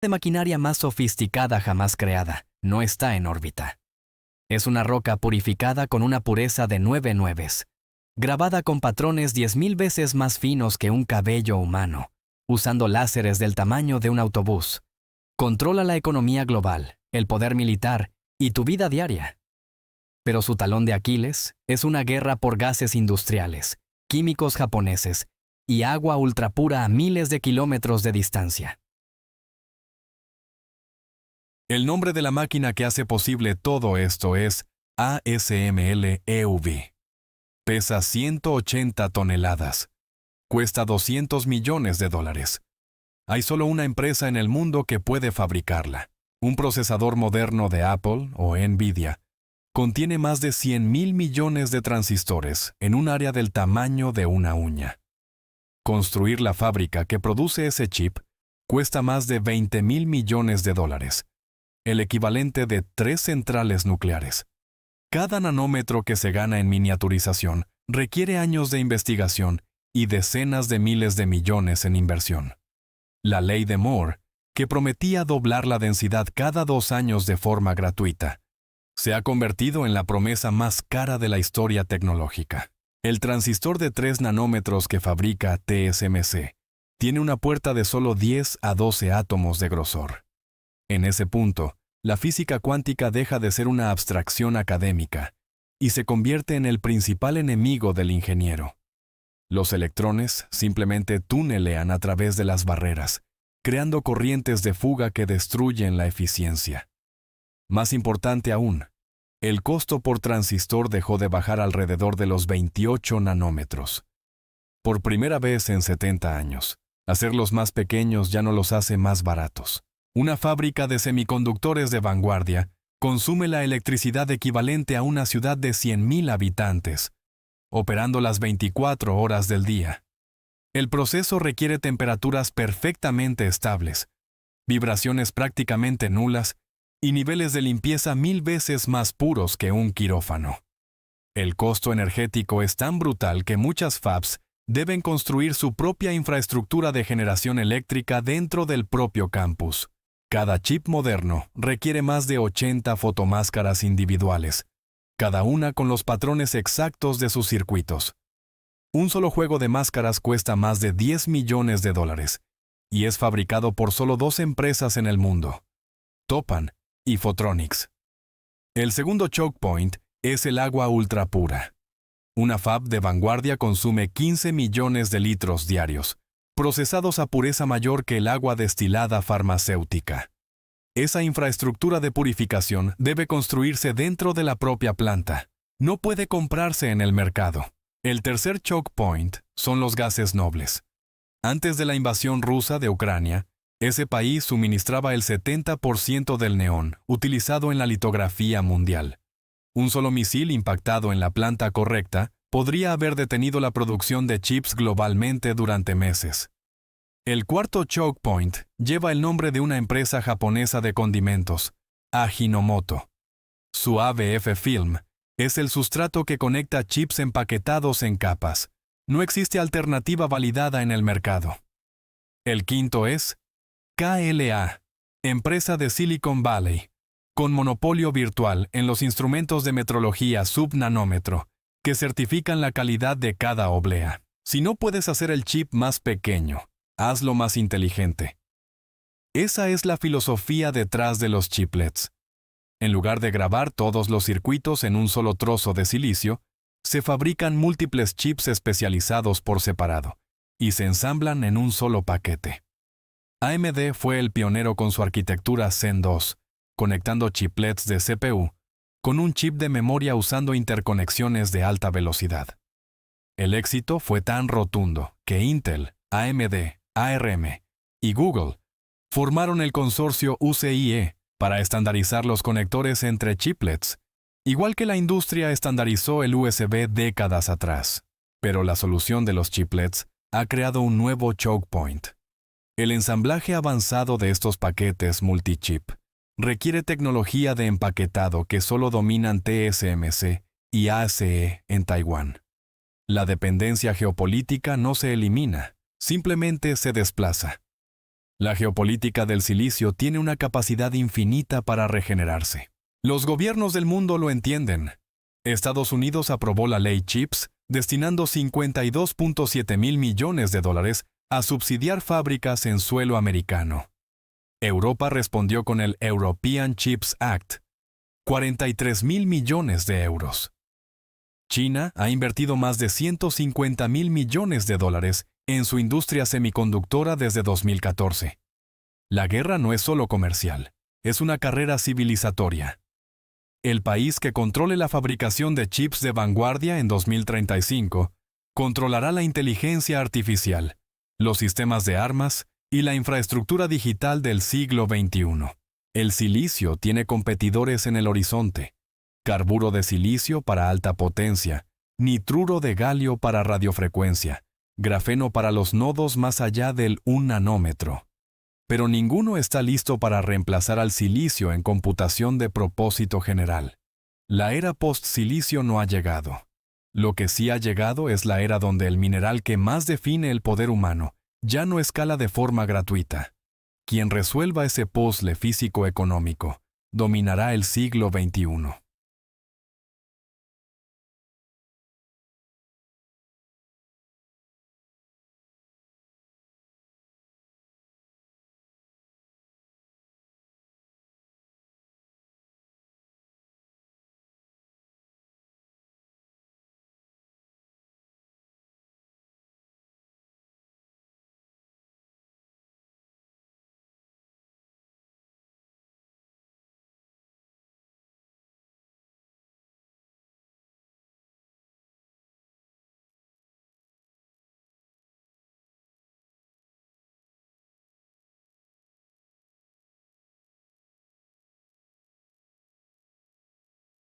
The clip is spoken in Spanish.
de maquinaria más sofisticada jamás creada no está en órbita. Es una roca purificada con una pureza de 9 nueves, grabada con patrones 10.000 veces más finos que un cabello humano, usando láseres del tamaño de un autobús. Controla la economía global, el poder militar y tu vida diaria. Pero su talón de Aquiles es una guerra por gases industriales, químicos japoneses y agua ultrapura a miles de kilómetros de distancia. El nombre de la máquina que hace posible todo esto es ASML EUV. Pesa 180 toneladas. Cuesta $200 millones. Hay solo una empresa en el mundo que puede fabricarla. Un procesador moderno de Apple o Nvidia contiene más de 100.000 millones de transistores en un área del tamaño de una uña. Construir la fábrica que produce ese chip cuesta más de $20.000 millones, el equivalente de 3 centrales nucleares. Cada nanómetro que se gana en miniaturización requiere años de investigación y decenas de miles de millones en inversión. La ley de Moore, que prometía doblar la densidad cada 2 años de forma gratuita, se ha convertido en la promesa más cara de la historia tecnológica. El transistor de 3 nanómetros que fabrica TSMC tiene una puerta de solo 10 a 12 átomos de grosor. En ese punto, la física cuántica deja de ser una abstracción académica y se convierte en el principal enemigo del ingeniero. Los electrones simplemente tunelean a través de las barreras, creando corrientes de fuga que destruyen la eficiencia. Más importante aún, el costo por transistor dejó de bajar alrededor de los 28 nanómetros. Por primera vez en 70 años, hacerlos más pequeños ya no los hace más baratos. Una fábrica de semiconductores de vanguardia consume la electricidad equivalente a una ciudad de 100.000 habitantes, operando las 24 horas del día. El proceso requiere temperaturas perfectamente estables, vibraciones prácticamente nulas y niveles de limpieza 1000 veces más puros que un quirófano. El costo energético es tan brutal que muchas fabs deben construir su propia infraestructura de generación eléctrica dentro del propio campus. Cada chip moderno requiere más de 80 fotomáscaras individuales, cada una con los patrones exactos de sus circuitos. Un solo juego de máscaras cuesta más de $10 millones y es fabricado por solo 2 empresas en el mundo, Topan y Photronics. El segundo choke point es el agua ultra pura. Una fab de vanguardia consume 15 millones de litros diarios, procesados a pureza mayor que el agua destilada farmacéutica. Esa infraestructura de purificación debe construirse dentro de la propia planta. No puede comprarse en el mercado. El tercer choke point son los gases nobles. Antes de la invasión rusa de Ucrania, ese país suministraba el 70% del neón utilizado en la litografía mundial. Un solo misil impactado en la planta correcta podría haber detenido la producción de chips globalmente durante meses. El cuarto choke point lleva el nombre de una empresa japonesa de condimentos, Ajinomoto. Su ABF Film es el sustrato que conecta chips empaquetados en capas. No existe alternativa validada en el mercado. El quinto es KLA, empresa de Silicon Valley, con monopolio virtual en los instrumentos de metrología subnanómetro, que certifican la calidad de cada oblea. Si no puedes hacer el chip más pequeño, hazlo más inteligente. Esa es la filosofía detrás de los chiplets. En lugar de grabar todos los circuitos en un solo trozo de silicio, se fabrican múltiples chips especializados por separado y se ensamblan en un solo paquete. AMD fue el pionero con su arquitectura Zen 2, conectando chiplets de CPU con un chip de memoria usando interconexiones de alta velocidad. El éxito fue tan rotundo que Intel, AMD, ARM y Google formaron el consorcio UCIe para estandarizar los conectores entre chiplets, igual que la industria estandarizó el USB décadas atrás. Pero la solución de los chiplets ha creado un nuevo choke point. El ensamblaje avanzado de estos paquetes multichip requiere tecnología de empaquetado que solo dominan TSMC y ACE en Taiwán. La dependencia geopolítica no se elimina, simplemente se desplaza. La geopolítica del silicio tiene una capacidad infinita para regenerarse. Los gobiernos del mundo lo entienden. Estados Unidos aprobó la ley CHIPS, destinando 52.7 mil millones de dólares a subsidiar fábricas en suelo americano. Europa respondió con el European Chips Act, 43 mil millones de euros. China ha invertido más de 150 mil millones de dólares en su industria semiconductora desde 2014. La guerra no es solo comercial, es una carrera civilizatoria. El país que controle la fabricación de chips de vanguardia en 2035 controlará la inteligencia artificial, los sistemas de armas y la infraestructura digital del siglo XXI. El silicio tiene competidores en el horizonte: carburo de silicio para alta potencia, nitruro de galio para radiofrecuencia, grafeno para los nodos más allá del 1 nanómetro. Pero ninguno está listo para reemplazar al silicio en computación de propósito general. La era post-silicio no ha llegado. Lo que sí ha llegado es la era donde el mineral que más define el poder humano ya no escala de forma gratuita. Quien resuelva ese puzzle físico-económico dominará el siglo XXI.